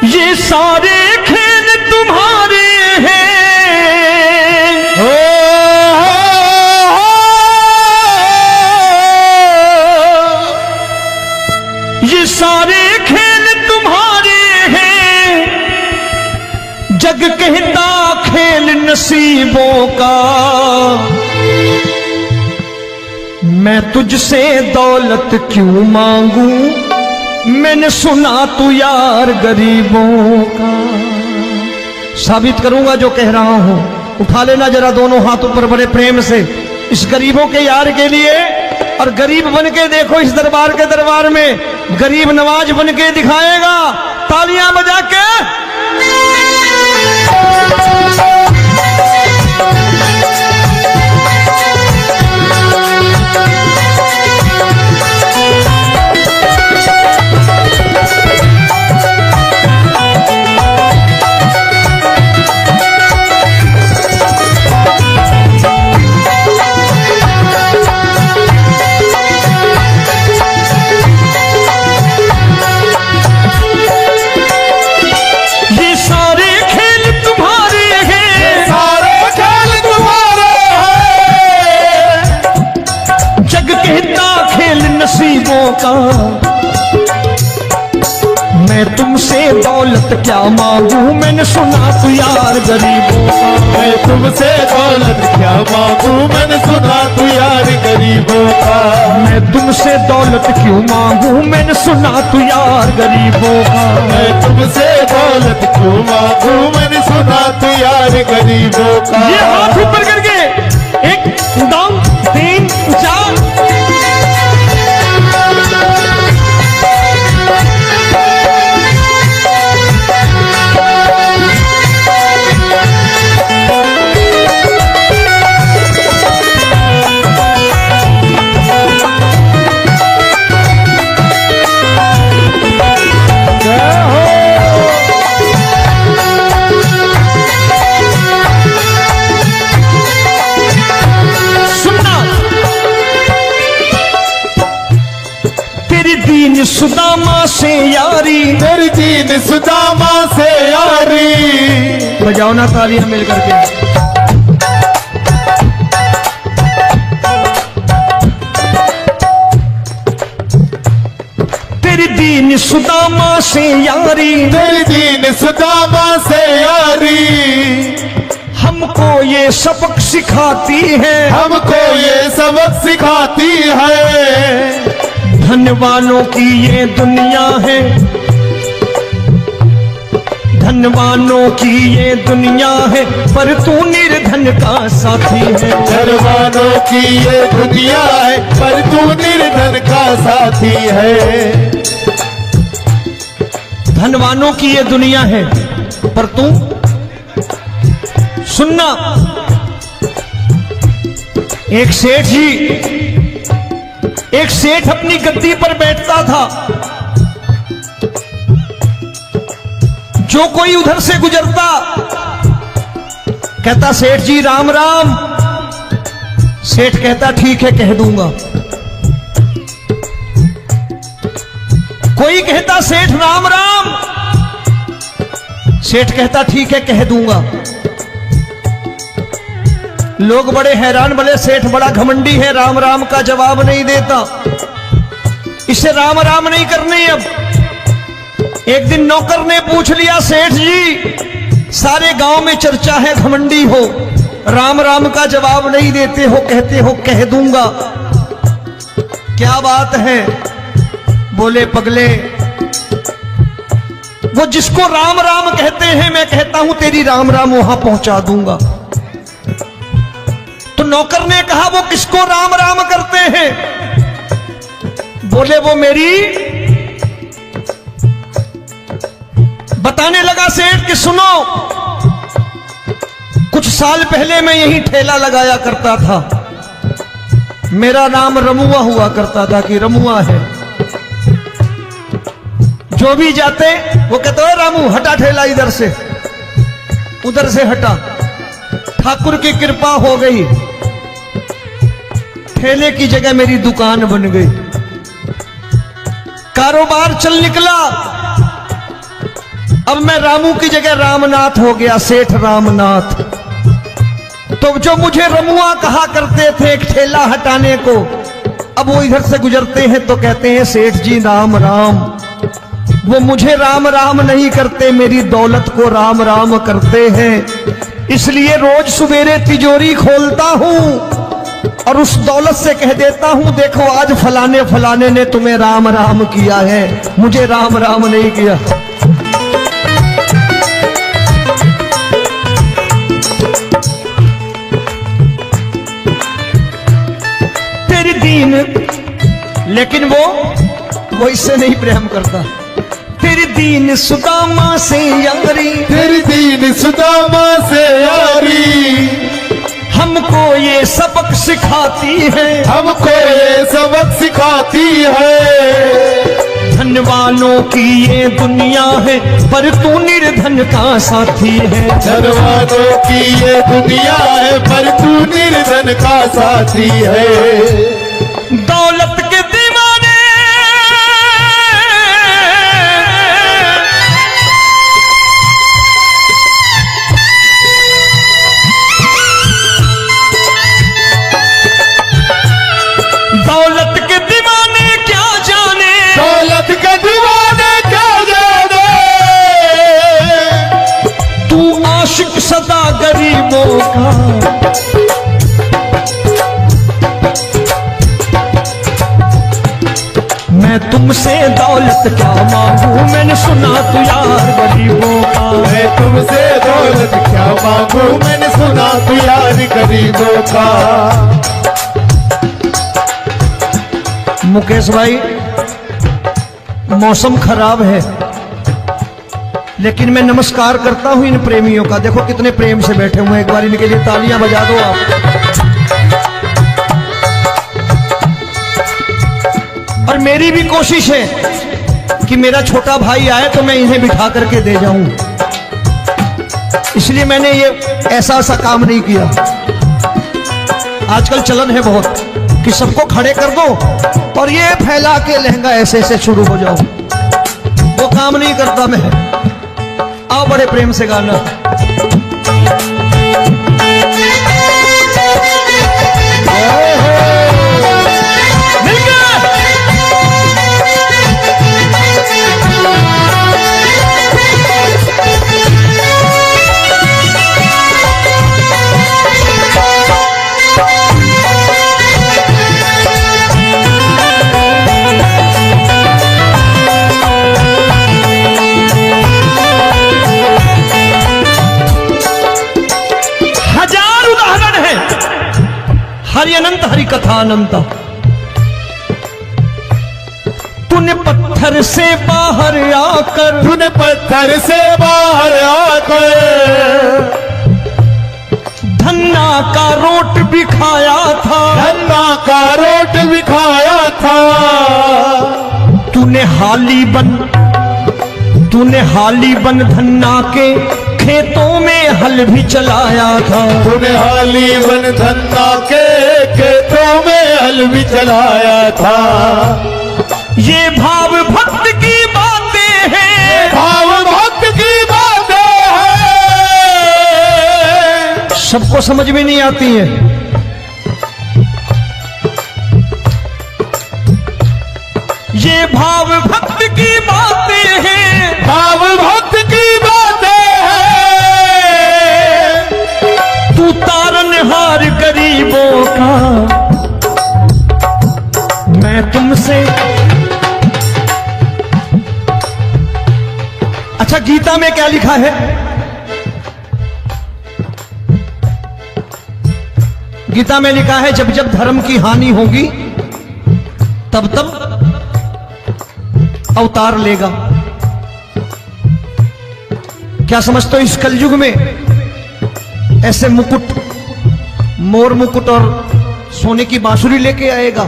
ये सारे खेल तुम्हारे हैं। ये सारे खेल तुम्हारे हैं। जग कहता खेल नसीबों का। मैं तुझसे दौलत क्यों मांगू, मैंने सुना तू यार गरीबों का। साबित करूंगा जो कह रहा हूं। उठा लेना जरा दोनों हाथों पर बड़े प्रेम से इस गरीबों के यार के लिए। और गरीब बन के देखो इस दरबार के दरबार में गरीब नवाज बन के दिखाएगा, तालियां बजा के। नसीबों का। मैं तुमसे दौलत क्या मांगू, मैंने सुना तू यार गरीबों का। मैं तुमसे दौलत क्या मांगू, मैंने सुना तू यार गरीबों का। मैं तुमसे दौलत क्यों मांगू, मैंने सुना तू यार गरीबों का। मैं तुमसे दौलत क्यों मांगू, मैंने सुना तू यार गरीबों का। ये हाथ ऊपर करके 1 2 3 4। दीन सुदामा से यारी, तेरी दीन सुदामा से यारी। बजाओ ना तालियां मिल करके। तेरी दीन सुदामा से यारी, तेरी दीन सुदामा से यारी। हमको ये सबक सिखाती है, हमको ये सबक सिखाती है। धनवानों की ये दुनिया है, धनवानों की ये दुनिया है, पर तू निर्धन का साथी है। धनवानों की ये दुनिया है, पर तू निर्धन का साथी है। धनवानों की ये दुनिया है, पर तू सुनना। एक सेठ अपनी गद्दी पर बैठता था। जो कोई उधर से गुजरता कहता सेठ जी राम राम। सेठ कहता ठीक है कह दूंगा। कोई कहता सेठ राम राम। सेठ कहता ठीक है कह दूंगा। लोग बड़े हैरान, बोले सेठ बड़ा घमंडी है, राम राम का जवाब नहीं देता, इसे राम राम नहीं करनी। अब एक दिन नौकर ने पूछ लिया सेठ जी सारे गांव में चर्चा है घमंडी हो, राम राम का जवाब नहीं देते हो, कहते हो कह दूंगा, क्या बात है? बोले पगले वो जिसको राम राम कहते हैं मैं कहता हूं तेरी राम राम वहां पहुंचा दूंगा। तो नौकर ने कहा वो किसको राम राम करते हैं? बोले वो मेरी। बताने लगा सेठ कि सुनो, कुछ साल पहले मैं यही ठेला लगाया करता था, मेरा नाम रमुआ हुआ करता था कि रमुआ है। जो भी जाते वो कहते हो रामू हटा ठेला इधर से, उधर से हटा। ठाकुर की कृपा हो गई, ठेले की जगह मेरी दुकान बन गई, कारोबार चल निकला। अब मैं रामू की जगह रामनाथ हो गया, सेठ रामनाथ। तो जो मुझे रमुआ कहा करते थे एक ठेला हटाने को, अब वो इधर से गुजरते हैं तो कहते हैं सेठ जी राम राम। वो मुझे राम राम नहीं करते, मेरी दौलत को राम राम करते हैं। इसलिए रोज सवेरे तिजोरी खोलता हूं और उस दौलत से कह देता हूं, देखो आज फलाने फलाने ने तुम्हें राम राम किया है, मुझे राम राम नहीं किया। तेरी दीन, लेकिन वो इससे नहीं प्रेम करता। तेरी दीन सुदामा से यारी, तेरी दीन सुदामा से यारी, हमको ये सबक सिखाती है, हमको ये सबक सिखाती है। धन वालों की ये दुनिया है, पर तू निर्धन का साथी है। धन वालों की ये दुनिया है, पर तू निर्धन का साथी है। दौलत के दीवाने दौलत के दीवाने क्या जाने, दौलत के दीवाने क्या जाने, तू आशिक सदा गरीबों का। मैं तुमसे दौलत क्या मांगू, मैंने सुना तू यार गरीबों का। मैं तुमसे दौलत क्या मांगू, मैंने सुना तू यार गरीबों का। मुकेश भाई, मौसम खराब है, लेकिन मैं नमस्कार करता हूं इन प्रेमियों का। देखो कितने प्रेम से बैठे हुए हैं, एक बार इनके लिए तालियां बजा दो आप। और मेरी भी कोशिश है कि मेरा छोटा भाई आए तो मैं इन्हें बिठा करके दे जाऊं, इसलिए मैंने ये ऐसा काम नहीं किया। आजकल चलन है बहुत कि सबको खड़े कर दो और ये फैला के लहंगा ऐसे ऐसे शुरू हो जाओ, वो काम नहीं करता मैं। आओ बड़े प्रेम से गाना। हरि अनंत हरि कथा अनंत। तूने पत्थर से बाहर आकर, तूने पत्थर से बाहर आकर धन्ना का रोट भी खाया था, धन्ना का रोट भी खाया था। तूने हाली बन धन्ना के खेतों में हल भी चलाया था। तूने हाली बन धन्ना के खेतों में हल भी चलाया था। ये भाव भक्त की बातें हैं, भाव भक्त की बातें हैं, सबको समझ में नहीं आती है। ये भाव भक्त की बातें हैं, भाव भक्त की बातें हैं। तू तारनहार गरीबों का, मैं तुमसे। अच्छा, गीता में क्या लिखा है? गीता में लिखा है जब जब धर्म की हानि होगी तब तब अवतार लेगा। क्या समझते हो, इस कलयुग में ऐसे मुकुट, मोर मुकुट और सोने की बांसुरी लेके आएगा?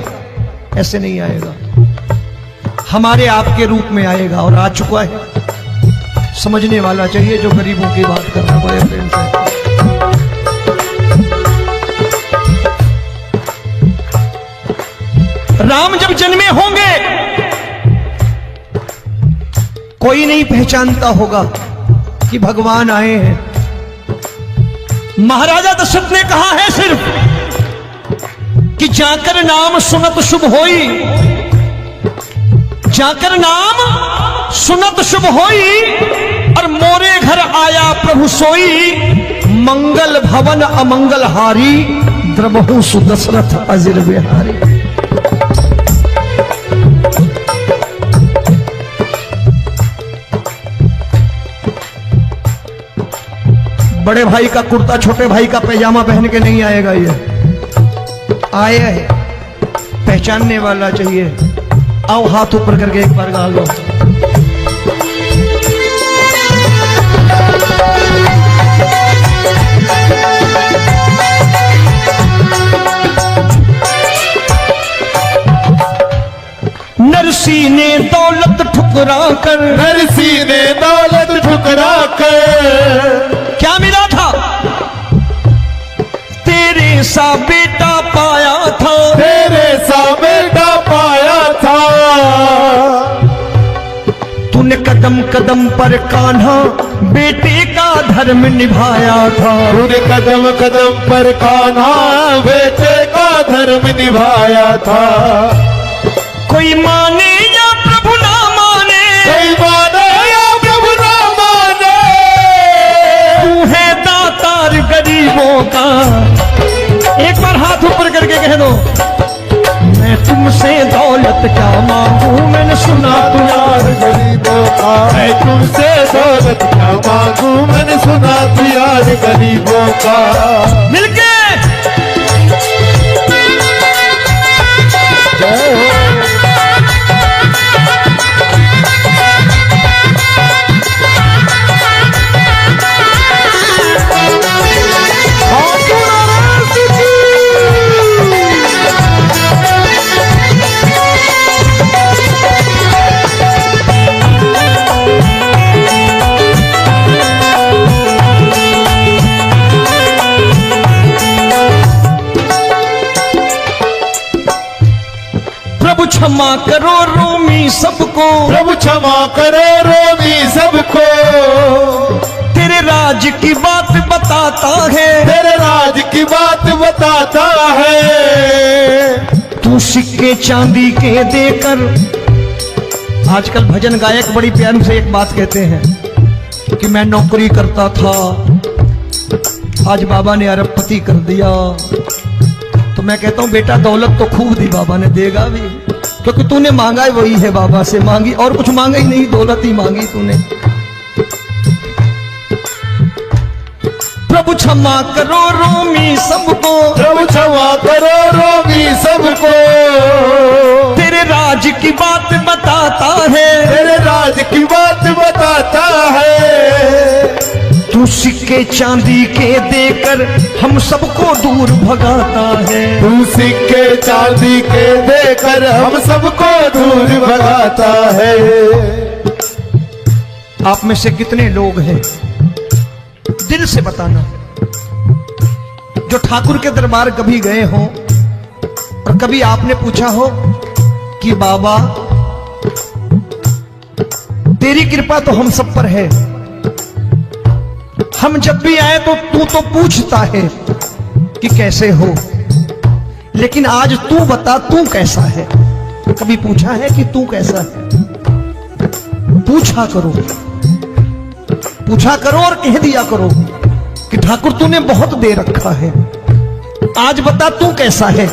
ऐसे नहीं आएगा, हमारे आपके रूप में आएगा और आ चुका है। समझने वाला चाहिए जो गरीबों की बात कर रहा है बड़े प्रेम से। राम जब जन्मे होंगे कोई नहीं पहचानता होगा कि भगवान आए हैं। महाराजा दशरथ ने कहा है सिर्फ कि जाकर नाम सुनत शुभ होई, जाकर नाम सुनत शुभ होई, और मोरे घर आया प्रभु सोई, मंगल भवन अमंगल हारी, द्रबहु सुदशरथ अजिर बिहारी। बड़े भाई का कुर्ता छोटे भाई का पैजामा पहन के नहीं आएगा, ये आया है पहचानने वाला चाहिए। आओ हाथ ऊपर करके एक बार गा लो। नरसी ने दौलत ठुकरा कर, नरसी ने दौलत ठुकरा कर, क्या मिला था? तेरे सा बेटा पाया था, तेरे सा बेटा पाया था। तूने कदम कदम पर कान्हा बेटे का धर्म निभाया था, तूने कदम कदम पर कान्हा बेटे का धर्म निभाया था। कोई माने या प्रभु ना माने, कोई माने या प्रभु ना माने, तू है दातार गरीबों का। एक बार हाथ ऊपर करके कह दो, मैं तुमसे दौलत क्या मांगू, मैंने सुना तू यार गरीबों का। मैं तुमसे दौलत क्या मांगू, मैंने सुना तू यार गरीबों का। मिलके जय हो। प्रभु क्षमा करो रोमी सबको, प्रभु क्षमा करो रोमी सबको। तेरे राज की बात बताता है, तेरे राज की बात बताता है। तू सिक्के चांदी के देकर। आजकल भजन गायक बड़ी प्यार से एक बात कहते हैं कि मैं नौकरी करता था, आज बाबा ने अरबपति कर दिया। तो मैं कहता हूं बेटा दौलत तो खूब दी बाबा ने, देगा भी, क्योंकि तूने मांगा है वही है बाबा से मांगी, और कुछ मांगा ही नहीं, दौलत ही मांगी तूने। प्रभु क्षमा करो रोमी सबको, प्रभु क्षमा करो रोमी सबको। तेरे राज की बात बताता है, तेरे राज की बात बताता है। तू सिक्के चांदी के देकर हम सबको दूर भगाता है। तू सिक्के चांदी के देकर हम सबको दूर भगाता है। आप में से कितने लोग हैं, दिल से बताना, जो ठाकुर के दरबार कभी गए हो और कभी आपने पूछा हो कि बाबा तेरी कृपा तो हम सब पर है, हम जब भी आए तो तू तो पूछता है कि कैसे हो, लेकिन आज तू बता तू कैसा है। कभी पूछा है कि तू कैसा है? पूछा करो, पूछा करो और कह दिया करो कि ठाकुर तूने बहुत दे रखा है, आज बता तू कैसा है।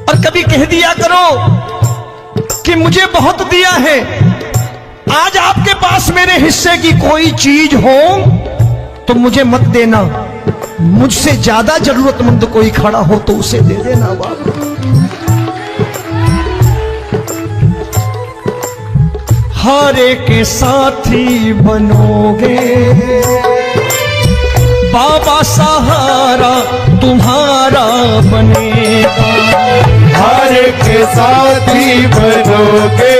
और कभी कह दिया करो कि मुझे बहुत दिया है, आज आपके पास मेरे हिस्से की कोई चीज हो तो मुझे मत देना, मुझसे ज्यादा जरूरतमंद कोई खड़ा हो तो उसे दे देना बाबा। हारे के साथी बनोगे बाबा, सहारा तुम्हारा बनेगा। हारे के साथी बनोगे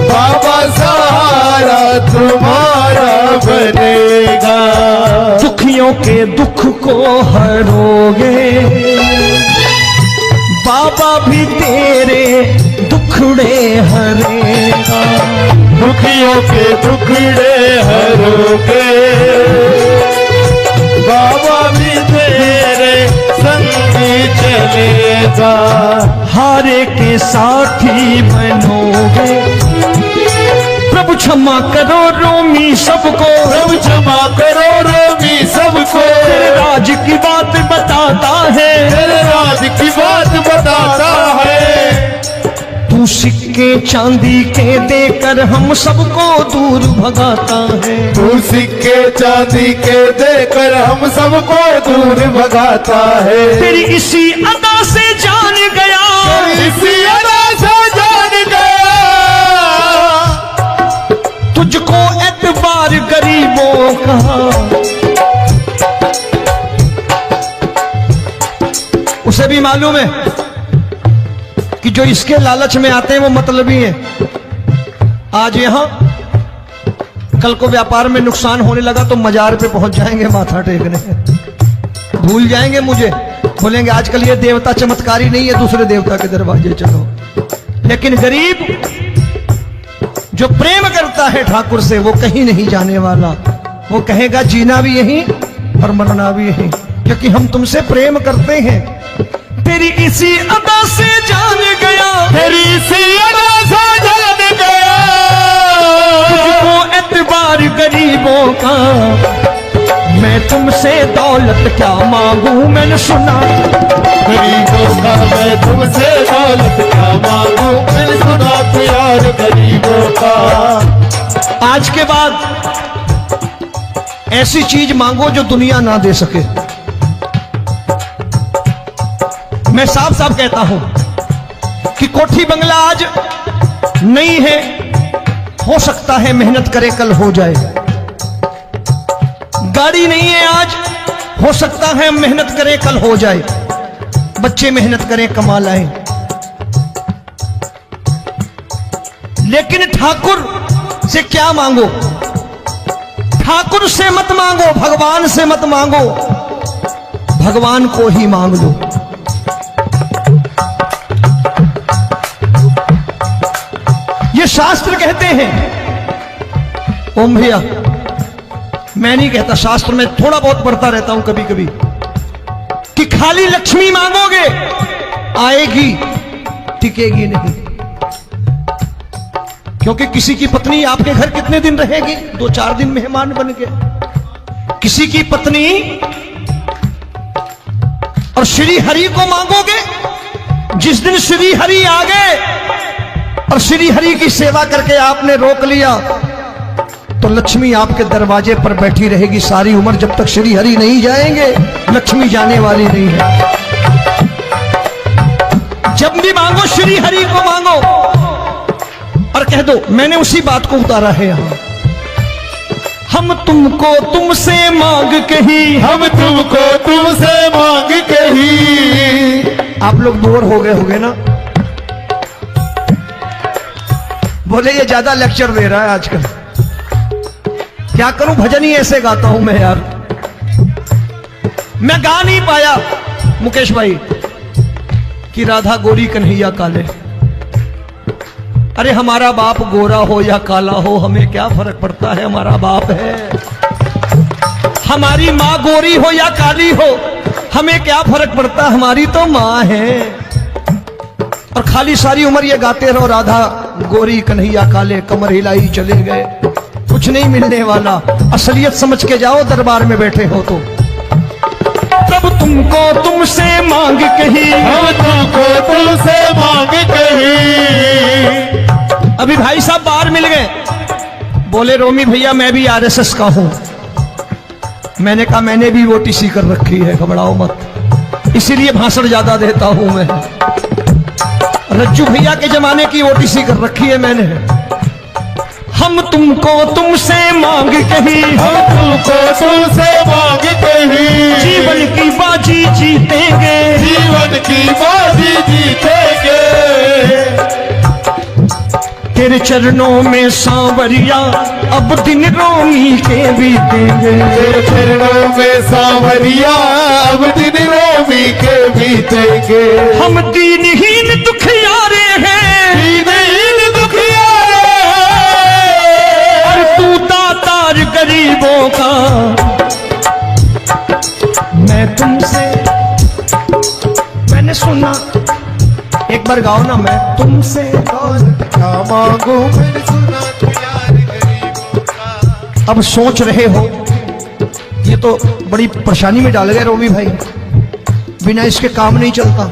बाबा, सहारा तुम्हारा बनेगा। दुखियों के दुख को हरोगे बाबा, भी तेरे दुख दुखड़े हरेगा। दुखियों के दुखड़े हरोगे, बाबा भी तेरे संगी चलेगा। हारे के साथी बनोगे, प्रभु क्षमा करो रोमी सबको, प्रभु क्षमा करो रोमी सबको। तेरे राज की बात बताता है, तेरे राज की बात बताता है। तू सिक्के चांदी के देकर हम सबको दूर भगाता है। तू सिक्के चांदी के देकर हम सबको दूर भगाता है। तेरी इसी अदा से जान गया, इसी अदा से जान गया, तुझको एतबार गरीबों का। उसे भी मालूम है कि जो इसके लालच में आते हैं वो मतलबी हैं। आज यहां कल को व्यापार में नुकसान होने लगा तो मजार पे पहुंच जाएंगे माथा टेकने, भूल जाएंगे मुझे, बोलेंगे आजकल ये देवता चमत्कारी नहीं है, दूसरे देवता के दरवाजे चलो। लेकिन गरीब जो प्रेम करता है ठाकुर से वो कहीं नहीं जाने वाला, वो कहेगा जीना भी यहीं और मरना भी यहीं, क्योंकि हम तुमसे प्रेम करते हैं। तेरी इसी अदा से जान गया, तेरी इसी अदा से जान गया, तुझको एतबार गरीबों का। मैं तुमसे दौलत क्या मांगू, मैंने सुना गरीबों का। मैं तुमसे दौलत क्या मांगू, मैंने सुना प्यार गरीबों का। आज के बाद ऐसी चीज मांगो जो दुनिया ना दे सके। मैं साफ साफ कहता हूं कि कोठी बंगला आज नहीं है, हो सकता है मेहनत करे कल हो जाए। गाड़ी नहीं है आज, हो सकता है मेहनत करे कल हो जाए। बच्चे मेहनत करें कमा लाएं, लेकिन ठाकुर से क्या मांगो? ठाकुर से मत मांगो, भगवान से मत मांगो, भगवान को ही मांग लो। ये शास्त्र कहते हैं, ओम भैया मैं नहीं कहता, शास्त्र में थोड़ा बहुत पढ़ता रहता हूं कभी कभी, कि खाली लक्ष्मी मांगोगे आएगी, टिकेगी नहीं। क्योंकि किसी की पत्नी आपके घर कितने दिन रहेगी? 2-4 दिन मेहमान बन के। किसी की पत्नी और श्री हरि को मांगोगे, जिस दिन श्री हरि आ गए और श्री हरि की सेवा करके आपने रोक लिया तो लक्ष्मी आपके दरवाजे पर बैठी रहेगी सारी उम्र। जब तक श्री हरि नहीं जाएंगे लक्ष्मी जाने वाली नहीं है। जब भी मांगो श्री हरि को मांगो और कह दो मैंने उसी बात को उतारा है यहां। हम तुमको तुमसे मांग कही, हम तुमको तुमसे मांग कही। आप लोग बोर हो गए होंगे ना, बोले ये ज्यादा लेक्चर दे रहा है आजकल। क्या करूं, भजन ही ऐसे गाता हूं मैं यार। मैं गा नहीं पाया मुकेश भाई कि राधा गोरी कन्हैया काले। अरे हमारा बाप गोरा हो या काला हो हमें क्या फर्क पड़ता है, हमारा बाप है। हमारी माँ गोरी हो या काली हो हमें क्या फर्क पड़ता, हमारी तो माँ है। और खाली सारी उम्र ये गाते रहो राधा गोरी कन्हैया काले, कमर हिलाई चले गए, कुछ नहीं मिलने वाला। असलियत समझ के जाओ दरबार में बैठे हो तो। तब तुमको तुमसे मांग कही, हम तुमको तुमसे मांग कही। अभी भाई साहब बाहर मिल गए, बोले रोमी भैया मैं भी आरएसएस का हूं। मैंने कहा मैंने भी ओटीसी कर रखी है, घबराओ मत, इसीलिए भाषण ज्यादा देता हूं मैं। रज्जू भैया के जमाने की ओटीसी कर रखी है मैंने। हम तुमको तुमसे मांग कही, हम तुमको तुमसे मांग कही। जीवन की बाजी जीतेंगे, जीवन की बाजी जीतेंगे। तेरे चरणों में सांवरिया अब दिन रोमी के बीतेंगे। तेरे चरणों में सांवरिया अब दिन रोमी के बीतेंगे। हम दीनहीन दुखियारे हैं, दीन बार गाओ ना, मैं तुमसे दौलत क्या मांगू मैंने सुना तू यार गरीबों का। अब सोच रहे हो, ये तो बड़ी परेशानी में डाल गए रोबी भाई, बिना इसके काम नहीं चलता।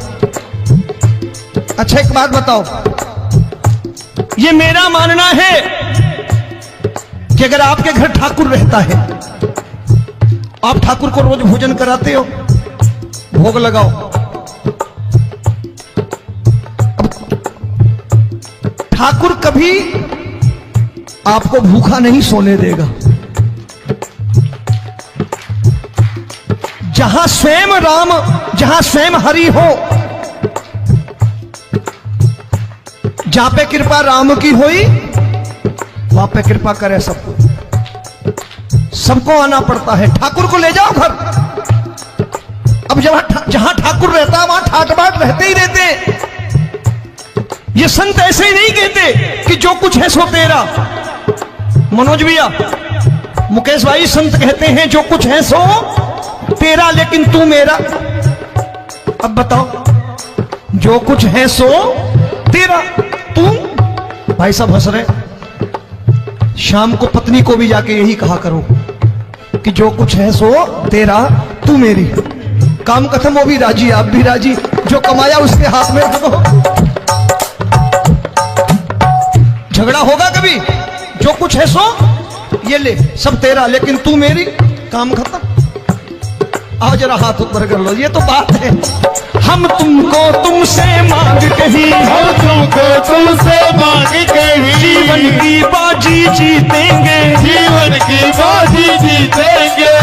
अच्छा एक बात बताओ, ये मेरा मानना है कि अगर आपके घर ठाकुर रहता है, आप ठाकुर को रोज भोजन कराते हो, भोग लगाओ, ठाकुर कभी आपको भूखा नहीं सोने देगा। जहां स्वयं राम, जहां स्वयं हरि हो, जहां पे कृपा राम की हुई, वहां पे कृपा करे सबको, सबको आना पड़ता है। ठाकुर को ले जाओ घर। अब जहां ठाकुर रहता है वहां ठाट बाट रहते ही रहते। ये संत ऐसे ही नहीं कहते कि जो कुछ है सो तेरा। मनोज भैया, मुकेश भाई, संत कहते हैं जो कुछ है सो तेरा लेकिन तू मेरा। अब बताओ, जो कुछ है सो तेरा, तू। भाई साहब हंस रहे। शाम को पत्नी को भी जाके यही कहा करो कि जो कुछ है सो तेरा, तू मेरी। काम खत्म, वो भी राजी, आप भी राजी, जो कमाया उसके हाथ में रख दो। झगड़ा होगा कभी? जो कुछ है सो ये ले, सब तेरा लेकिन तू मेरी, काम खत्म। आओ जरा हाथ ऊपर कर लो, ये तो बात है। हम तुमको तुमसे मांग कहीं, हम तुमको तुमसे मांग कहीं, जीवन की बाजी जीतेंगे, जीवन की बाजी जीतेंगे।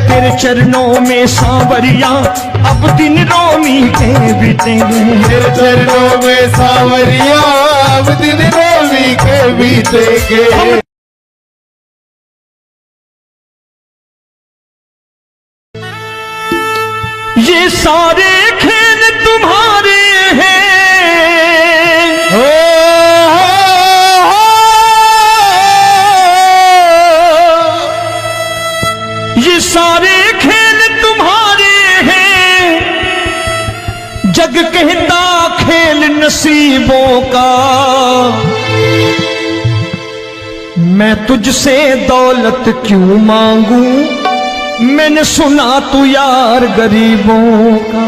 तेरे चरणों में सांवरिया अब दिन रोमी के बीतेंगे, तेरे चरणों में सांवरिया अब दिन रोमी के बीतेंगे। ये सारे खेल तुम्हारे हैं, ये सारे खेल तुम्हारे हैं, जग कहता खेल नसीबों का। मैं तुझसे दौलत क्यों मांगू, मैंने सुना तू यार गरीबों का।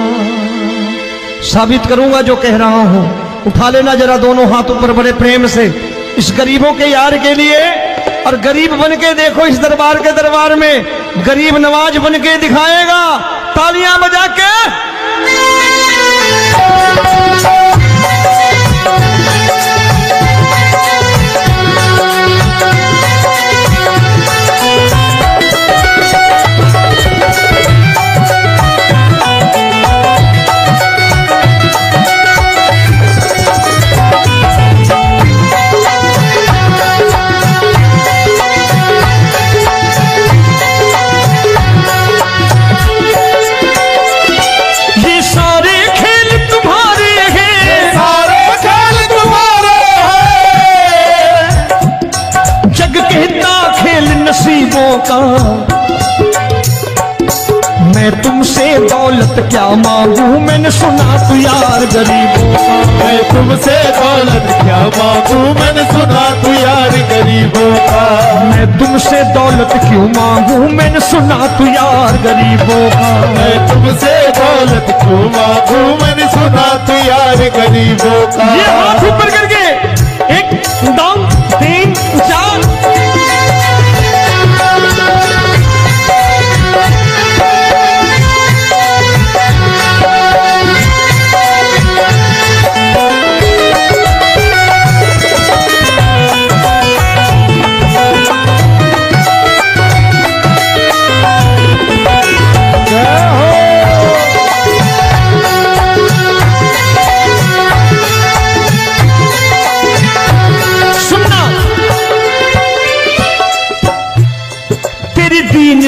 साबित करूंगा जो कह रहा हूं। उठा लेना जरा दोनों हाथ ऊपर बड़े प्रेम से, इस गरीबों के यार के लिए। और गरीब बन के देखो इस दरबार के दरबार में, गरीब नवाज बन के दिखाएगा, तालियां बजा के। नसीबों का। मैं तुमसे दौलत क्या मांगू, मैंने सुना तू यार गरीबों का। मैं तुमसे दौलत क्या मांगू, मैंने सुना तू यार गरीबों का। मैं तुमसे दौलत क्यों मांगू, मैंने सुना तू यार गरीबों का। मैं तुमसे दौलत क्यों मांगू, मैंने सुना तू यार गरीबों का। ये हाथ ऊपर करके, एक दो तीन चार।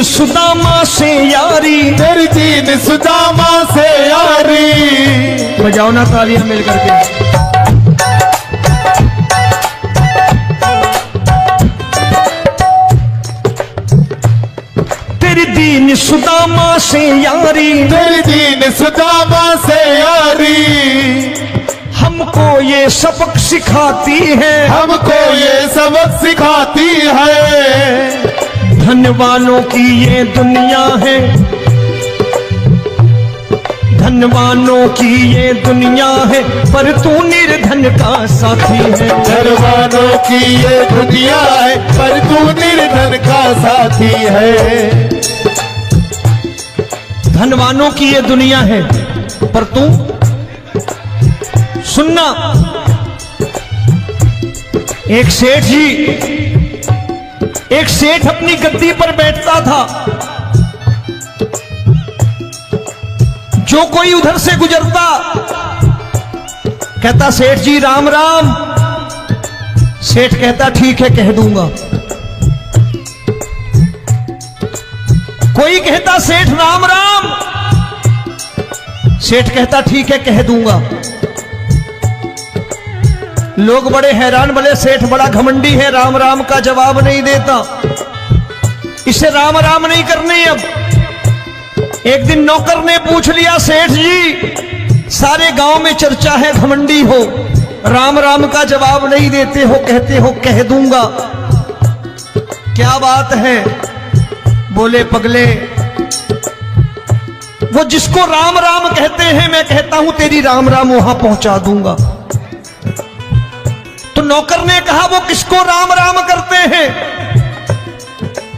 सुदामा से यारी, तेरी दीन सुदामा से यारी। बजाओ ना तालियां मिल करके। तेरी दीन सुदामा से यारी, तेरी दीन सुदामा से यारी। हमको ये सबक सिखाती है, हमको ये सबक सिखाती है। धनवानों की ये दुनिया है, धनवानों की ये दुनिया है, पर तू निर्धन का साथी है। धनवानों की ये दुनिया है, पर तू निर्धन का साथी है। धनवानों की ये दुनिया है, पर तू सुनना। एक सेठ जी, एक सेठ अपनी गद्दी पर बैठता था। जो कोई उधर से गुजरता कहता सेठ जी राम राम। सेठ कहता ठीक है कह दूंगा। कोई कहता सेठ राम राम। सेठ कहता ठीक है कह दूंगा। लोग बड़े हैरान, बोले सेठ बड़ा घमंडी है, राम राम का जवाब नहीं देता, इसे राम राम नहीं करनी। अब एक दिन नौकर ने पूछ लिया, सेठ जी सारे गांव में चर्चा है घमंडी हो, राम राम का जवाब नहीं देते हो, कहते हो कह दूंगा, क्या बात है? बोले पगले, वो जिसको राम राम कहते हैं मैं कहता हूं तेरी राम राम वहां पहुंचा दूंगा। तो नौकर ने कहा वो किसको राम राम करते हैं?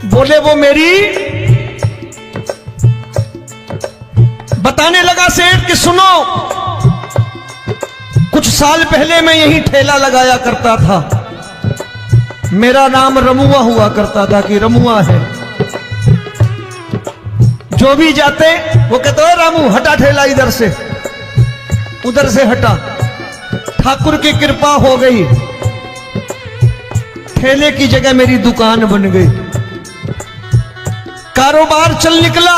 बोले वो मेरी। बताने लगा सेठ कि सुनो, कुछ साल पहले मैं यही ठेला लगाया करता था, मेरा नाम रमुआ हुआ करता था कि रमुआ है। जो भी जाते वो कहते हो रामू हटा ठेला इधर से, उधर से हटा। ठाकुर की कृपा हो गई, ठेले की जगह मेरी दुकान बन गई, कारोबार चल निकला।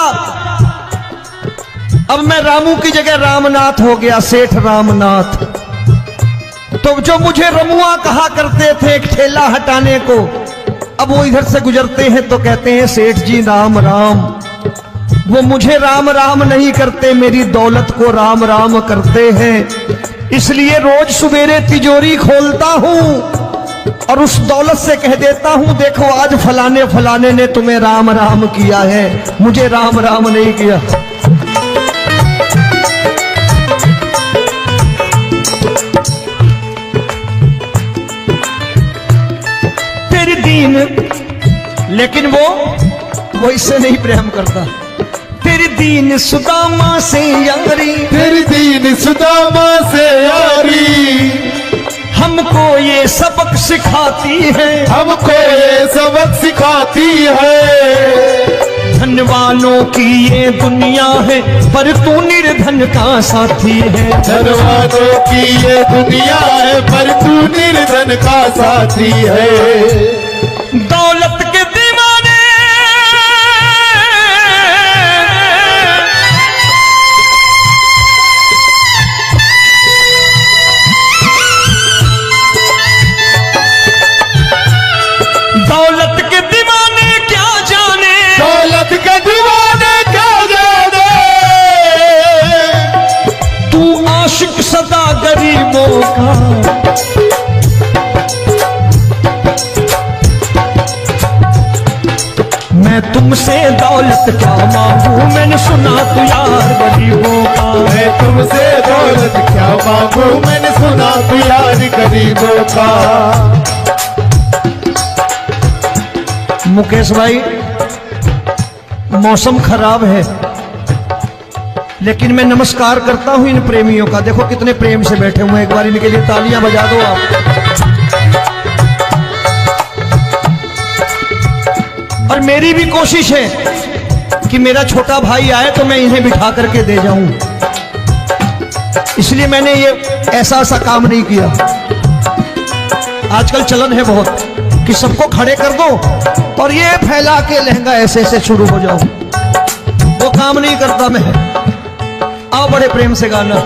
अब मैं रामू की जगह रामनाथ हो गया, सेठ रामनाथ। तो जो मुझे रमुआ कहा करते थे एक ठेला हटाने को, अब वो इधर से गुजरते हैं तो कहते हैं सेठ जी राम राम। वो मुझे राम राम नहीं करते, मेरी दौलत को राम राम करते हैं। इसलिए रोज सवेरे तिजोरी खोलता हूं और उस दौलत से कह देता हूं देखो आज फलाने फलाने ने तुम्हें राम राम किया है, मुझे राम राम नहीं किया। तेरी दीन, लेकिन वो इससे नहीं प्रेम करता। तेरी दीन सुदामा से यारी, तेरी दीन सुदामा से यारी, हमको ये सबक सिखाती है, हमको ये सबक सिखाती है। धनवानों की ये दुनिया है, पर तू निर्धन का साथी है। धनवानों की ये दुनिया है, पर तू निर्धन का साथी है। दौलत के दीवाने दौलत के दीवाने क्या जाने, दौलत के दीवाने क्या जाने, तू आशिक सदा गरीबों का। मैं तुमसे दौलत क्या मांगू, मैंने सुना तू यार गरीबों का। मैं तुमसे दौलत क्या मांगू, मैंने सुना तू यार गरीबों का। मुकेश भाई मौसम खराब है, लेकिन मैं नमस्कार करता हूं इन प्रेमियों का। देखो कितने प्रेम से बैठे हुए हैं, एक बार इनके लिए तालियां बजा दो आप। और मेरी भी कोशिश है कि मेरा छोटा भाई आए तो मैं इन्हें बिठा करके दे जाऊं, इसलिए मैंने ये ऐसा काम नहीं किया। आजकल चलन है बहुत कि सबको खड़े कर दो और ये फैला के लहंगा ऐसे ऐसे शुरू हो जाओ, वो काम नहीं करता मैं। आओ बड़े प्रेम से गाना।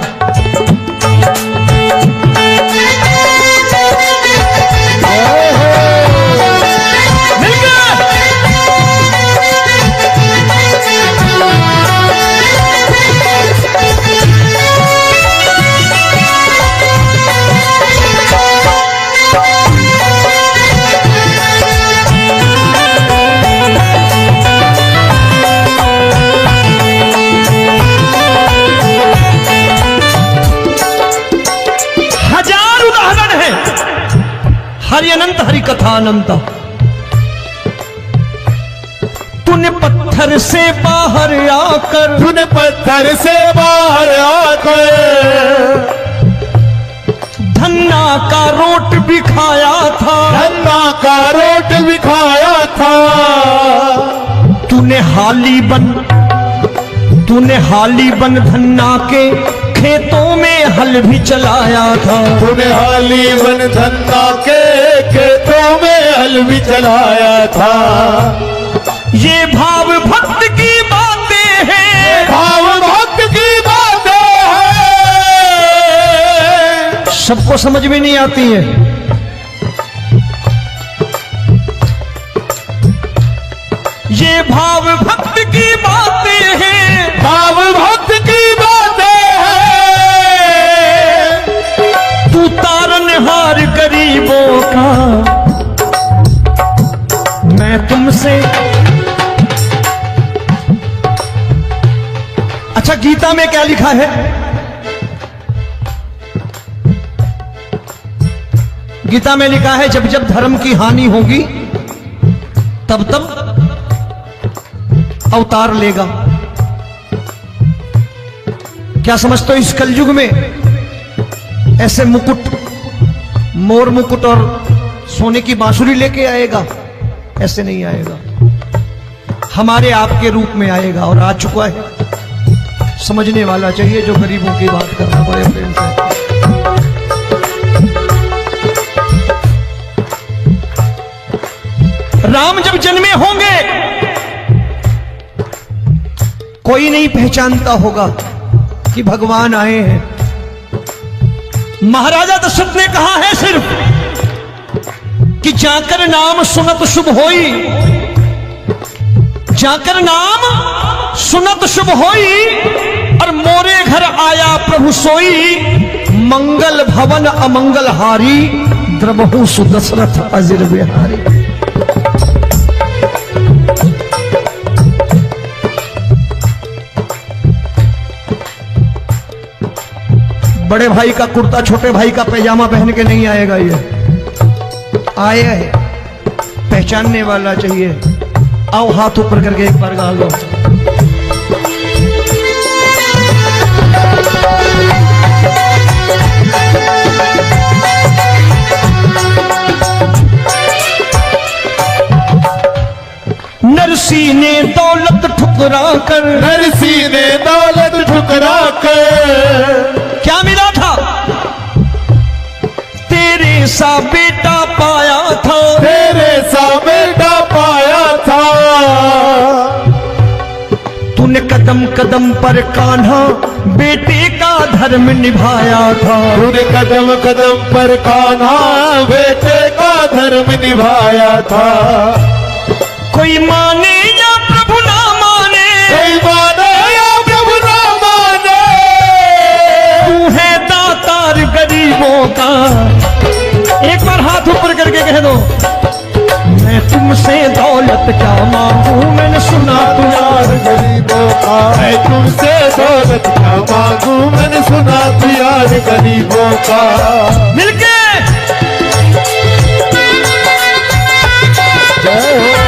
हरि अनंत हरि कथा अनंत। तूने पत्थर से बाहर आकर, तूने पत्थर से बाहर आकर धन्ना का रोट भी खाया था, धन्ना का रोट भी खाया था। तूने हाली बन धन्ना के खेतों में हल भी चलाया था। तूने हाली बन धन्ना के खेतों में हल भी चलाया था। ये भाव भक्त की बातें हैं, भाव भक्त की बातें हैं, सबको समझ में नहीं आती है। ये भाव भक्त की बातें हैं, भाव भक्त की बातें हैं। तू तारनहार गरीबों का, मैं तुमसे। अच्छा, गीता में क्या लिखा है? गीता में लिखा है जब जब धर्म की हानि होगी तब तब अवतार लेगा। क्या समझते हो, इस कलयुग में ऐसे मुकुट, मोर मुकुट और सोने की बांसुरी लेके आएगा? ऐसे नहीं आएगा, हमारे आपके रूप में आएगा और आ चुका है। समझने वाला चाहिए जो गरीबों की बात करना बड़े प्रेम से। राम जब जन्मे होंगे कोई नहीं पहचानता होगा कि भगवान आए हैं। महाराजा दशरथ ने कहा है सिर्फ कि जाकर नाम सुनत शुभ होई, जाकर नाम सुनत शुभ होई, और मोरे घर आया प्रभु सोई, मंगल भवन अमंगल हारी, द्रबहु सुदशरथ अजिर बिहारी। बड़े भाई का कुर्ता छोटे भाई का पैजामा पहन के नहीं आएगा, ये आया है, पहचानने वाला चाहिए। आओ हाथ ऊपर करके एक बार गा लो। नरसी ने दौलत ठुकरा कर, नरसी ने दौलत ठुकरा कर क्या मिला था? तेरे सा बेटा पाया था, तेरे सा बेटा पाया था। तूने कदम कदम पर कान्हा बेटे का धर्म निभाया था। तूने कदम कदम पर कान्हा बेटे का धर्म निभाया था। कोई माने या प्रभु ना माने, कोई माने या प्रभु ना माने, तू है दातार गरीबों का। एक बार हाथ ऊपर करके कह दो, मैं तुमसे दौलत क्या मांगू, मैंने सुना तू यार गरीबों का। मैं तुमसे दौलत क्या मांगू, मैंने सुना तू यार गरीबों का। मिलके जय हो।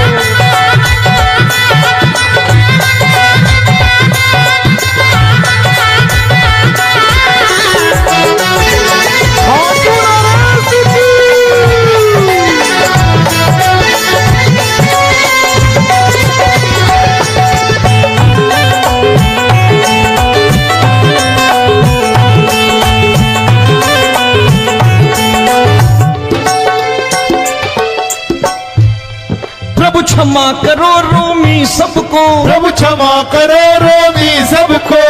प्रभु क्षमा करो रोमी सबको, प्रभु क्षमा करो रोमी सबको।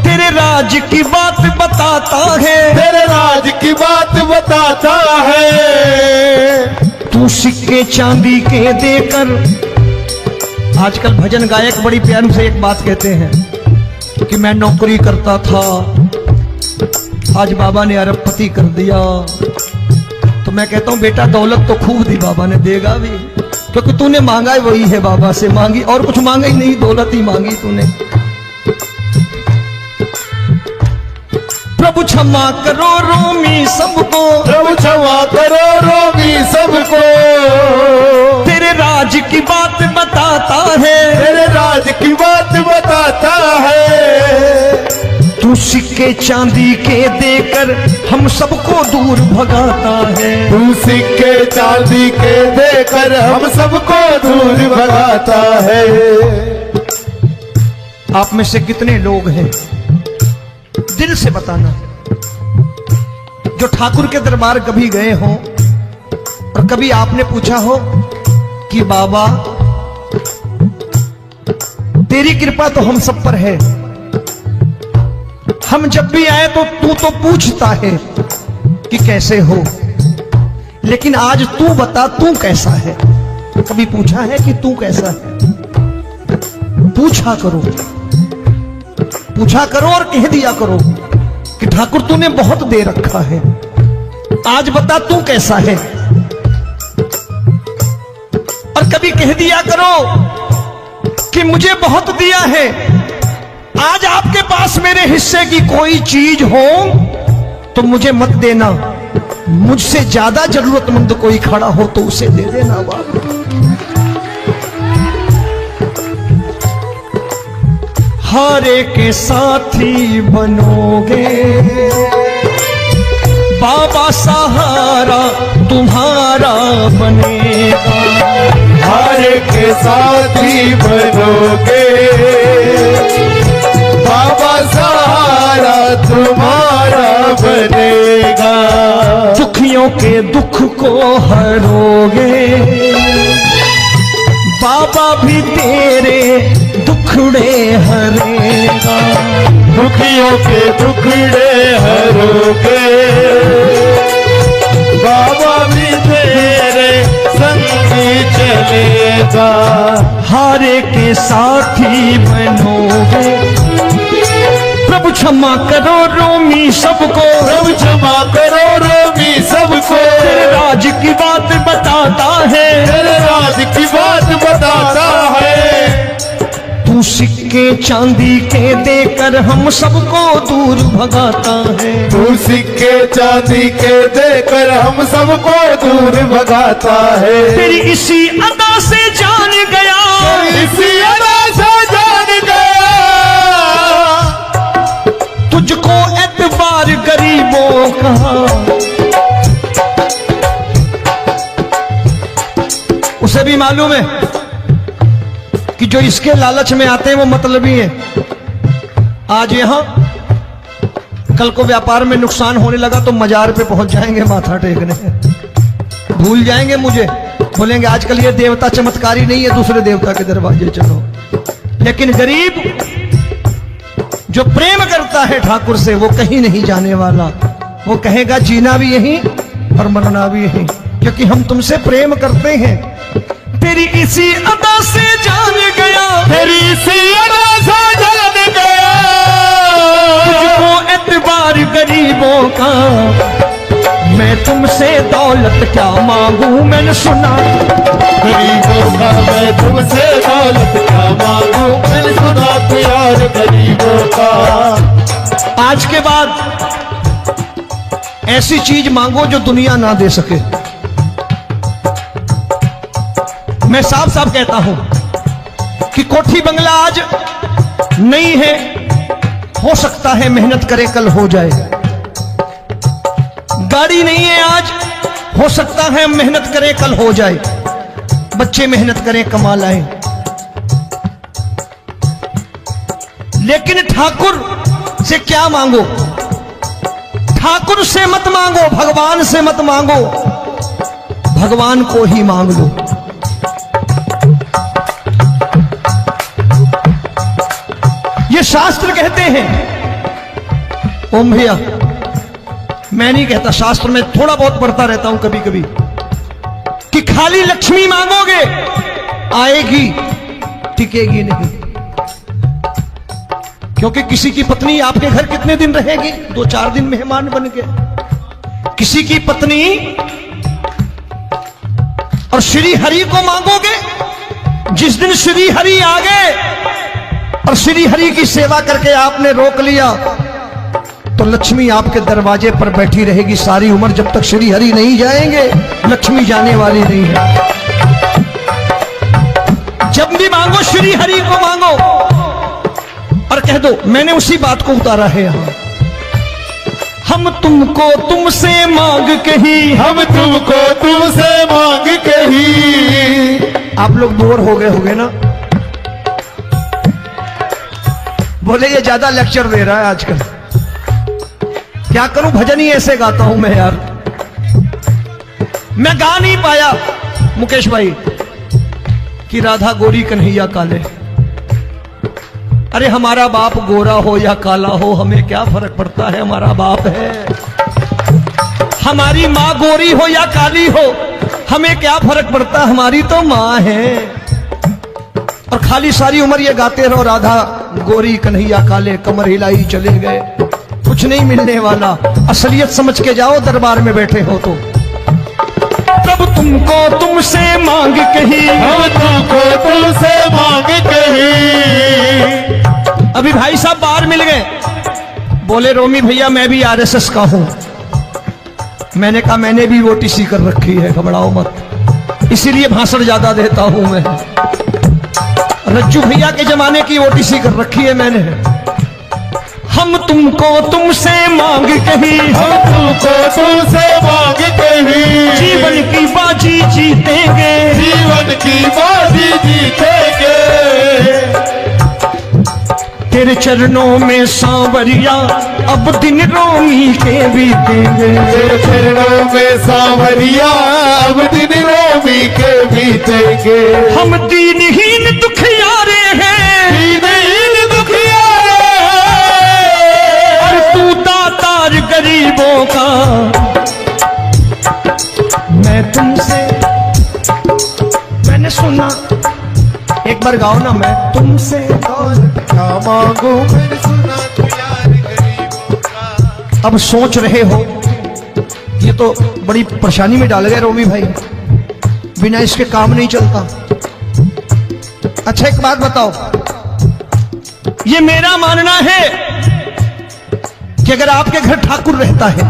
तेरे राज की बात बताता है, तेरे राज की बात बताता है। तू सिक्के चांदी के देकर। आजकल भजन गायक बड़ी प्यार से एक बात कहते हैं कि मैं नौकरी करता था, आज बाबा ने अरबपति कर दिया। तो मैं कहता हूं बेटा दौलत तो खूब दी बाबा ने, देगा भी, क्योंकि तूने मांगा है वही है बाबा से मांगी, और कुछ मांगा ही नहीं, दौलत ही मांगी तूने। प्रभु क्षमा करो रोमी सबको, प्रभु क्षमा करो सिक्के चांदी के देकर हम सबको दूर भगाता है। तू सिक्के चांदी के देकर हम सबको दूर भगाता है। आप में से कितने लोग हैं, दिल से बताना, जो ठाकुर के दरबार कभी गए हो और कभी आपने पूछा हो कि बाबा तेरी कृपा तो हम सब पर है, हम जब भी आए तो तू तो पूछता है कि कैसे हो, लेकिन आज तू बता तू कैसा है। कभी पूछा है कि तू कैसा है? पूछा करो, पूछा करो और कह दिया करो कि ठाकुर तूने बहुत दे रखा है, आज बता तू कैसा है। और कभी कह दिया करो कि मुझे बहुत दिया है, आज आपके पास मेरे हिस्से की कोई चीज हो तो मुझे मत देना, मुझसे ज्यादा जरूरतमंद कोई खड़ा हो तो उसे दे देना बाबा। हारे के साथी बनोगे बाबा, सहारा तुम्हारा बनेगा। हारे के साथी बनोगे बाबा, सहारा तुम्हारा बनेगा। दुखियों के दुख को हरोगे बाबा, भी तेरे दुखड़े हरेगा। दुखियों के दुखड़े हरोगे बाबा, भी तेरे संग चलेगा। हारे के साथी बनोगे, प्रभु क्षमा करो रोमी सबको, प्रभु क्षमा करो रोमी सबको। तेरे राज की बात बताता है, तेरे राज की बात बताता है। तू सिक्के चांदी के देकर हम सबको दूर भगाता है। तू सिक्के चांदी के देकर हम सबको दूर भगाता है। तेरी इसी अदा से जान गया, इसी अदा से जान गया, तुझको एतबार गरीबों का। उसे भी मालूम है कि जो इसके लालच में आते हैं वो मतलबी हैं। आज यहां कल को व्यापार में नुकसान होने लगा तो मजार पे पहुंच जाएंगे माथा टेकने, भूल जाएंगे मुझे, बोलेंगे आजकल ये देवता चमत्कारी नहीं है, दूसरे देवता के दरवाजे चलो। लेकिन गरीब जो प्रेम करता है ठाकुर से वो कहीं नहीं जाने वाला, वो कहेगा जीना भी यहीं और मरना भी यहीं, क्योंकि हम तुमसे प्रेम करते हैं। तेरी इसी अदा से जान गया, तेरी इसी अदा से जान गया, तुझको एतबार गरीबों का। मैं तुमसे दौलत क्या मांगू, मैंने सुना गरीबों का। मैं तुमसे दौलत क्या मांगू, मैंने सुना प्यार गरीबों का। आज के बाद ऐसी चीज मांगो जो दुनिया ना दे सके। मैं साफ साफ कहता हूं कि कोठी बंगला आज नहीं है, हो सकता है मेहनत करे कल हो जाए। गाड़ी नहीं है आज, हो सकता है मेहनत करें कल हो जाए। बच्चे मेहनत करें कमा लाएं, लेकिन ठाकुर से क्या मांगो? ठाकुर से मत मांगो, भगवान से मत मांगो, भगवान को ही मांग लो। ये शास्त्र कहते हैं। ओम भैया, मैं नहीं कहता, शास्त्र में थोड़ा बहुत पढ़ता रहता हूं कभी कभी, कि खाली लक्ष्मी मांगोगे आएगी, टिकेगी नहीं। क्योंकि किसी की पत्नी आपके घर कितने दिन रहेगी? 2-4 दिन मेहमान बन के। किसी की पत्नी और श्री हरि को मांगोगे, जिस दिन श्री हरि आ गए और श्री हरि की सेवा करके आपने रोक लिया तो लक्ष्मी आपके दरवाजे पर बैठी रहेगी सारी उम्र। जब तक श्री हरि नहीं जाएंगे लक्ष्मी जाने वाली नहीं है। जब भी मांगो श्री हरि को मांगो और कह दो मैंने उसी बात को उतारा है यहां। हम तुमको तुमसे मांग कही, हम तुमको तुमसे मांग कही। आप लोग बोर हो गए होंगे ना, बोले ये ज्यादा लेक्चर दे रहा है आजकल। क्या करूं, भजन ही ऐसे गाता हूं मैं यार। मैं गा नहीं पाया मुकेश भाई कि राधा गोरी कन्हैया काले। अरे हमारा बाप गोरा हो या काला हो, हमें क्या फर्क पड़ता है, हमारा बाप है। हमारी माँ गोरी हो या काली हो, हमें क्या फर्क पड़ता, हमारी तो माँ है। और खाली सारी उम्र ये गाते रहो राधा गोरी कन्हैया काले, कमर हिलाई चले गए, कुछ नहीं मिलने वाला। असलियत समझ के जाओ, दरबार में बैठे हो तो। तब तुमको तुमसे मांग कही, हम तुमको तुमसे मांग कही। अभी भाई साहब बाहर मिल गए, बोले रोमी भैया मैं भी आरएसएस का हूं। मैंने कहा मैंने भी ओटीसी कर रखी है, घबराओ मत, इसीलिए भाषण ज्यादा देता हूं मैं। रज्जू भैया के जमाने की ओटीसी कर रखी है मैंने। हम तुमको तुमसे मांग कही, हम तुमको तुमसे मांग कही। जीवन की बाजी जीतेंगे, जीवन की बाजी जीतेंगे। तेरे चरणों में सांवरिया अब दिन रोमी के बीतेंगे। तेरे चरणों में सांवरिया अब दिन रोमी के बीतेंगे। हम दीनहीन दुखियारे हैं, दीनहीन दुखियारे और तू दातार गरीबों का। मैं तुमसे, मैंने सुना, एक बार गाओ ना, मैं तुमसे क्या मांगू, मैंने सुना तू यार गरीबों का। अब सोच रहे हो, ये तो बड़ी परेशानी में डाल गए रोमी भाई, बिना इसके काम नहीं चलता। अच्छा एक बात बताओ, ये मेरा मानना है कि अगर आपके घर ठाकुर रहता है,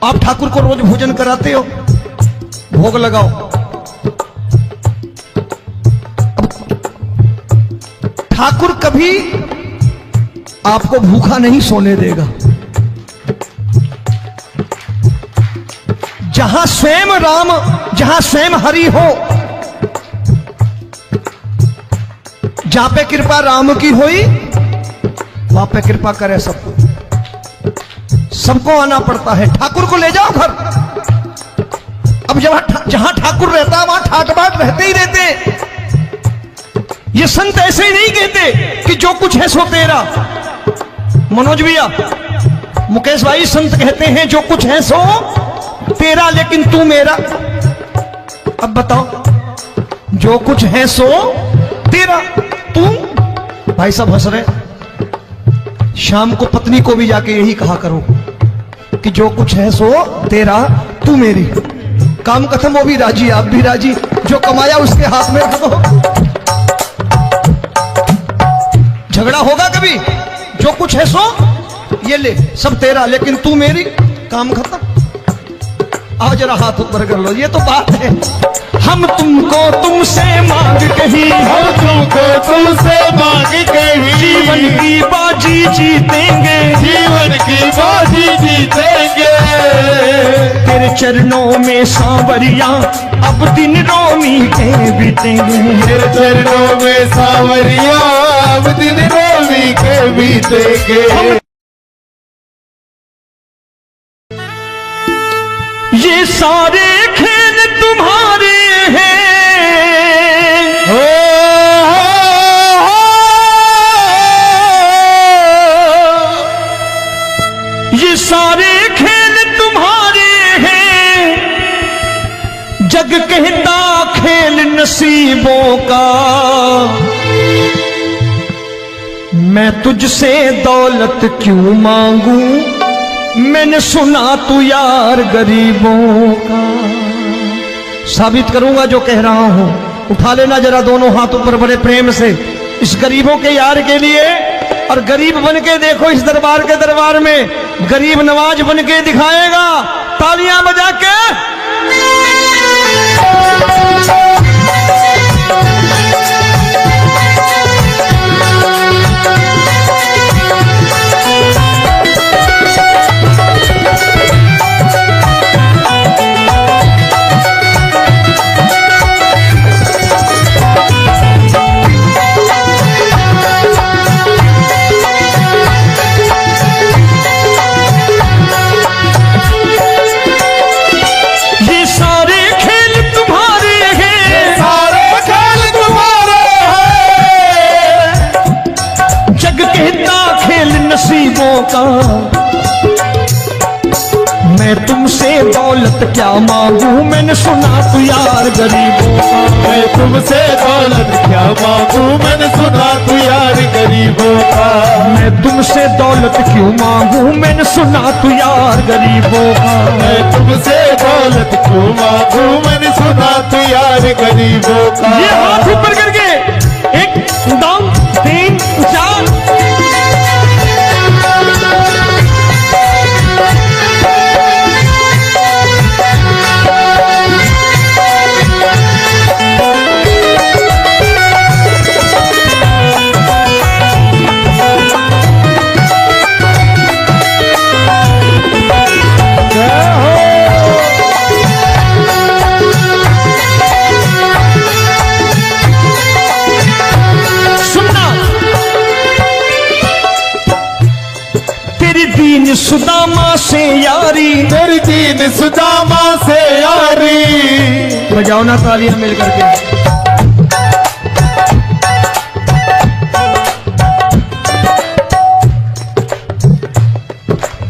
आप ठाकुर को रोज भोजन कराते हो, भोग लगाओ, ठाकुर कभी आपको भूखा नहीं सोने देगा। जहां स्वयं राम, जहां स्वयं हरि हो, जहां पे कृपा राम की हुई, वहां पे कृपा करे सबको। सबको आना पड़ता है, ठाकुर को ले जाओ घर। अब जहां ठाकुर रहता है वहां ठाट बाट रहते ही रहते। ये संत ऐसे ही नहीं कहते कि जो कुछ है सो तेरा। मनोज भैया, मुकेश भाई, संत कहते हैं जो कुछ है सो तेरा, लेकिन तू मेरा। अब बताओ, जो कुछ है सो तेरा, तू। भाई साहब हंस रहे। शाम को पत्नी को भी जाके यही कहा करो कि जो कुछ है सो तेरा, तू मेरी। काम खत्म, वो भी राजी, आप भी राजी, जो कमाया उसके हाथ में रख दो। झगड़ा होगा कभी, जो कुछ है सो ये ले, सब तेरा, लेकिन तू मेरी, काम खत्म। आओ जरा हाथ ऊपर कर लो, ये तो बात है। हम तुमको तुमसे मांग कही, हम तुमको तुमसे मांग कही। जीवन की बाजी जीतेंगे, जीवन की बाजी जीतेंगे। तेरे चरणों में सांवरिया अब दिन रोमी के बीतेंगे। तेरे चरणों में सांवरिया अब दिन रोमी के बीतेंगे। ये सारे खेल तुम्हारे हैं, ये सारे खेल तुम्हारे हैं। जग कहता खेल नसीबों का, मैं तुझसे दौलत क्यों मांगू, मैंने सुना तू यार गरीबों का। साबित करूंगा जो कह रहा हूं। उठा लेना जरा दोनों हाथ ऊपर बड़े प्रेम से, इस गरीबों के यार के लिए। और गरीब बन के देखो, इस दरबार के दरबार में गरीब नवाज बन के दिखाएगा, तालियां बजा के। तुमसे दौलत क्या मांगू, मैंने सुना तू यार गरीबों का। मैं तुमसे दौलत क्या मांगू, मैंने सुना तू यार गरीबों का। मैं तुमसे दौलत क्यों मांगू, मैंने सुना तू यार गरीबों का। मैं तुमसे दौलत क्यों मांगू, मैंने सुना तू यार गरीबों का। ये हाथ ऊपर करके 1 2 3 4। दीन सुदामा से यारी, तेरी दीन सुदामा से यारी। बजाओ ना तालियां मिल करके।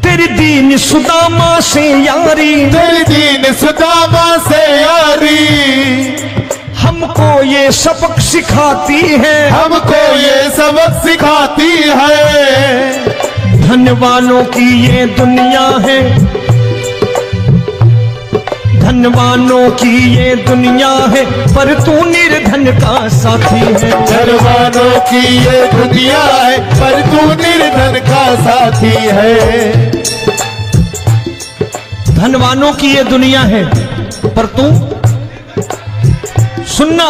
तेरी दीन सुदामा से यारी, तेरी दीन सुदामा से यारी। हमको ये सबक सिखाती है, हमको ये सबक सिखाती है। धन वालों की ये दुनिया है, धन वालों की ये दुनिया है, पर तू निर्धन का साथी है। धन वालों की ये दुनिया है, पर तू निर्धन का साथी है। धन वालों की ये दुनिया है, पर तू सुनना।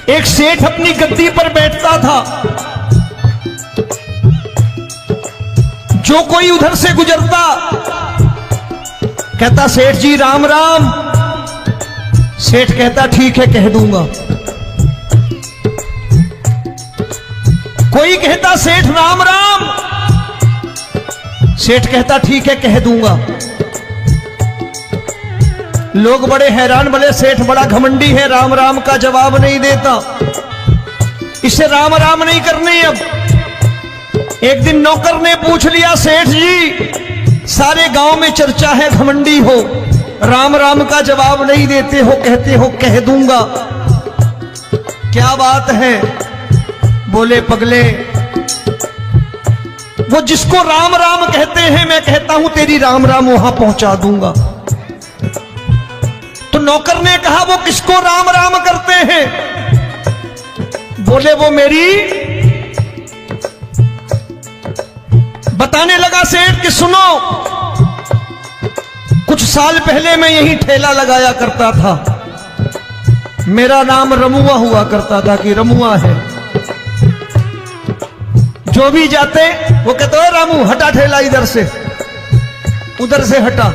एक सेठ अपनी गद्दी पर बैठता था। जो कोई उधर से गुजरता कहता सेठ जी राम राम। सेठ कहता ठीक है कह दूंगा। कोई कहता सेठ राम राम। सेठ कहता ठीक है कह दूंगा। लोग बड़े हैरान, बोले सेठ बड़ा घमंडी है, राम राम का जवाब नहीं देता, इसे राम राम नहीं करने। अब एक दिन नौकर ने पूछ लिया सेठ जी सारे गांव में चर्चा है घमंडी हो, राम राम का जवाब नहीं देते हो, कहते हो कह दूंगा, क्या बात है? बोले पगले वो जिसको राम राम कहते हैं मैं कहता हूं तेरी राम राम वहां पहुंचा दूंगा। तो नौकर ने कहा वो किसको राम राम करते हैं? बोले वो मेरी। बताने लगा सेठ कि सुनो, कुछ साल पहले मैं यही ठेला लगाया करता था, मेरा नाम रमुआ हुआ करता था कि रमुआ है। जो भी जाते वो कहते हो रामू हटा ठेला इधर से, उधर से हटा।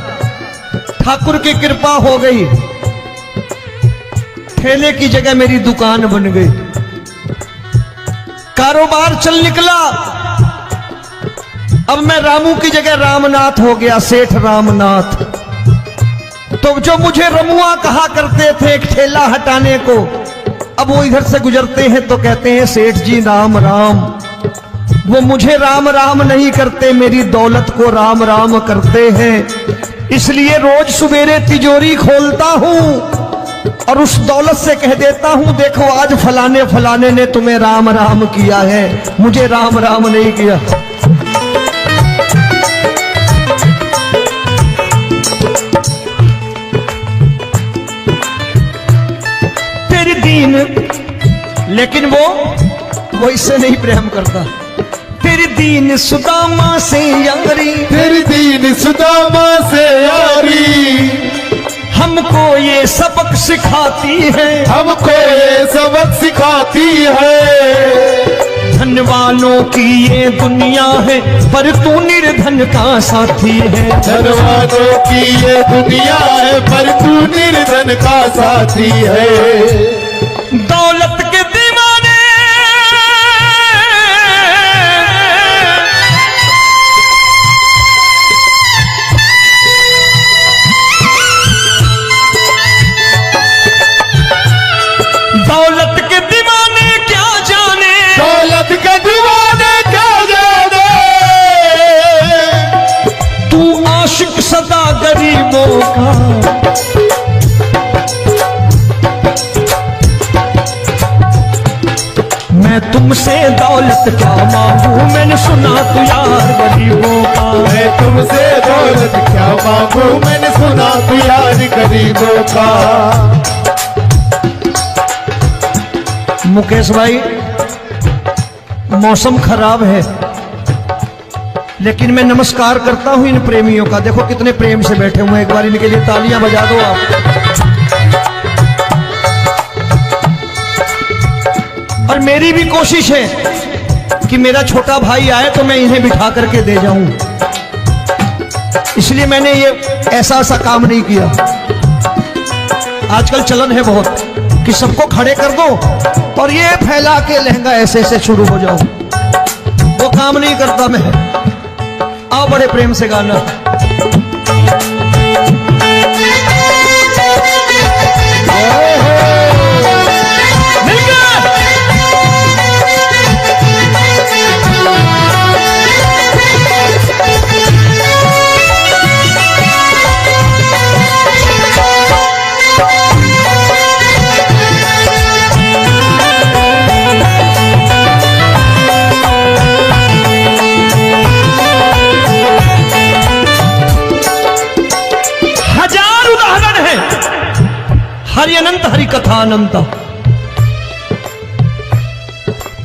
ठाकुर की कृपा हो गई, ठेले की जगह मेरी दुकान बन गई, कारोबार चल निकला। अब मैं रामू की जगह रामनाथ हो गया, सेठ रामनाथ। तो जो मुझे रमुआ कहा करते थे एक ठेला हटाने को, अब वो इधर से गुजरते हैं तो कहते हैं सेठ जी राम राम। वो मुझे राम राम नहीं करते, मेरी दौलत को राम राम करते हैं। इसलिए रोज सवेरे तिजोरी खोलता हूं और उस दौलत से कह देता हूं देखो आज फलाने फलाने ने तुम्हें राम राम किया है, मुझे राम राम नहीं किया। तेरी दीन, लेकिन वो इससे नहीं प्रेम करता। तेरी दीन सुदामा से यारी, तेरी दीन सुदामा से यारी। हमको ये सबक सिखाती है, हमको ये सबक सिखाती है। धन वालों की ये दुनिया है, पर तू निर्धन का साथी है। धन वालों की ये दुनिया है, पर तू निर्धन का साथी है। दौलत के दीवाने दौलत के दीवाने क्या जाने, दौलत के दीवाने क्या जाने। मैंने सुना तू यार गरीबों का। मैं तुमसे दौलत क्या मांगू, मैंने सुना तू यार गरीबों का। मुकेश भाई, मौसम खराब है, लेकिन मैं नमस्कार करता हूं इन प्रेमियों का। देखो कितने प्रेम से बैठे हुए हैं, एक बार इनके लिए तालियां बजा दो आप। और मेरी भी कोशिश है कि मेरा छोटा भाई आए तो मैं इन्हें बिठा करके दे जाऊं, इसलिए मैंने ये ऐसा काम नहीं किया। आजकल चलन है बहुत कि सबको खड़े कर दो और ये फैला के लहंगा ऐसे ऐसे शुरू हो जाओ, वो काम नहीं करता मैं। आओ बड़े प्रेम से गाना। हरि अनंत हरि कथा अनंत।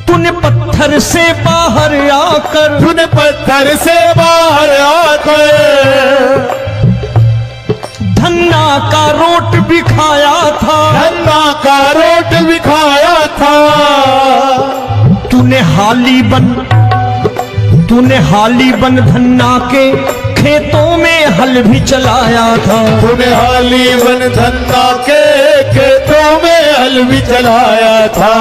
तूने पत्थर से बाहर आकर, तूने पत्थर से बाहर आकर धन्ना का रोट भी खाया था, धन्ना का रोट भी खाया था। तूने हाली बन धन्ना के खेतों में हल भी चलाया था। तूने हाली बन धन्ना के खेतों में हल भी चलाया था।